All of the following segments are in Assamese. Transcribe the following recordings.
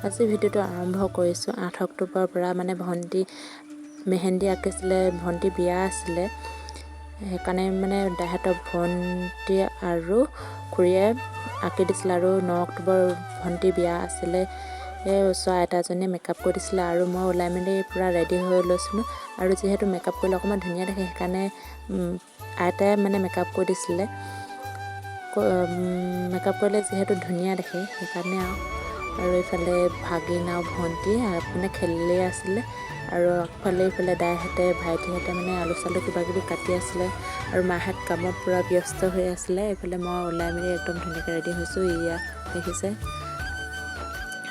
আজি ভিডিঅ'টো আৰম্ভ কৰিছোঁ 8 অক্টোবৰৰ পৰা। মানে ভণ্টি মেহেন্দি আঁকিছিলে, ভণ্টি বিয়া আছিলে, সেইকাৰণে মানে দাইহঁতৰ ভণ্টি আৰু খুৰীয়ে আঁকি দিছিলে। আৰু 9 অক্টোবৰ ভণ্টি বিয়া আছিলে, এই ওচৰৰ আইতাজনীয়ে মেকআপ কৰি দিছিলে আৰু মই ওলাই মেলি পূৰা ৰেডি হৈ লৈছিলোঁ। আৰু যিহেতু মেকআপ কৰিলে অকণমান ধুনীয়া দেখে, সেইকাৰণে আইতাই মানে মেকআপ কৰি দিছিলে। মেকআপ কৰিলে যিহেতু ধুনীয়া দেখে সেইকাৰণে আৰু এইফালে ভাগিন আৰু ভণ্টি মানে খেলি আছিলে, আৰু আগফালে এইফালে দাইহঁতে ভাইটিহঁতে মানে আলু চালু কিবাকিবি কাটি আছিলে, আৰু মাহঁত কামত পূৰা ব্যস্ত হৈ আছিলে। এইফালে মই ওলাই মেলি একদম ধুনীয়াকৈ ৰেডি হৈছোঁ, ইয়াত দেখিছে।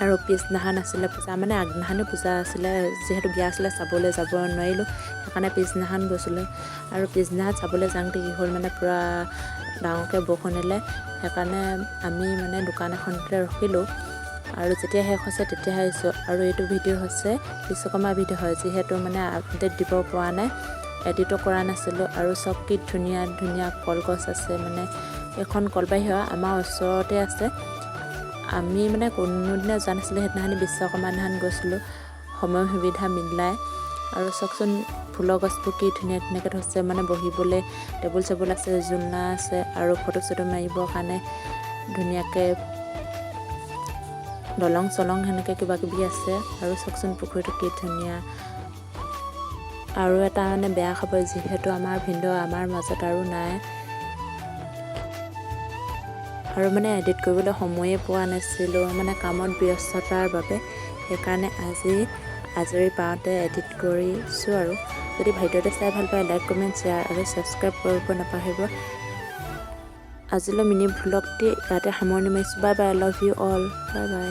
আৰু পিছদিনাখন আছিলে পূজা, মানে আগদিনাখনেই পূজা আছিলে, যিহেতু বিয়া আছিলে চাবলৈ যাব নোৱাৰিলোঁ, সেইকাৰণে পিছদিনাখন গৈছিলোঁ। আৰু পিছদিনাখন চাবলৈ যাওঁতে কি হ'ল, মানে পূৰা ডাঙৰকৈ বৰষুণ দিলে, সেইকাৰণে আমি মানে দোকান এখনতে ৰখিলোঁ। আৰু যেতিয়া শেষ হৈছে তেতিয়াহে আহিছোঁ। আৰু এইটো ভিডিঅ' হৈছে বিশ্বকৰ্মা ভিডিঅ' হয়, যিহেতু মানে আপডেট দিব পৰা নাই, এডিটো কৰা নাছিলোঁ। আৰু চব কি ধুনীয়া ধুনীয়া কলগছ আছে, মানে এখন কলবাহী হয় আমাৰ ওচৰতে আছে। আমি মানে কোনোদিনে যোৱা নাছিলোঁ, সেইদিনাখনি বিশ্বকৰ্মা দিনাখন গৈছিলোঁ সময় সুবিধা মিলাই। আৰু চাওকচোন ফুলৰ গছবোৰ কি ধুনীয়া ধুনীয়াকৈ থৈছে, মানে বহিবলৈ টেবুল চেবুল আছে, জোলনা আছে, আৰু ফটো চটো মাৰিবৰ কাৰণে ধুনীয়াকৈ দলং চলং সেনেকৈ কিবা কিবি আছে। আৰু চাওকচোন পুখুৰীটো কি ধুনীয়া। আৰু এটা মানে বেয়া খবৰ, যিহেতু আমাৰ ভিনদেউ আমাৰ মাজত আৰু নাই, আৰু মানে এডিট কৰিবলৈ সময়ে পোৱা নাছিলোঁ, মানে কামত ব্যস্ততাৰ বাবে, সেইকাৰণে আজি আজৰি পাওঁতে এডিট কৰিছোঁ। আৰু যদি ভিডিঅ'টো চাই ভাল পায়, লাইক কমেণ্ট শ্বেয়াৰ আৰু ছাবস্ক্ৰাইব কৰিব নাপাহৰিব। আজিলৈ মিনি ভ্লগটি ইয়াতে সামৰণি মাৰিছোঁ। Bye bye, love you all, bye bye.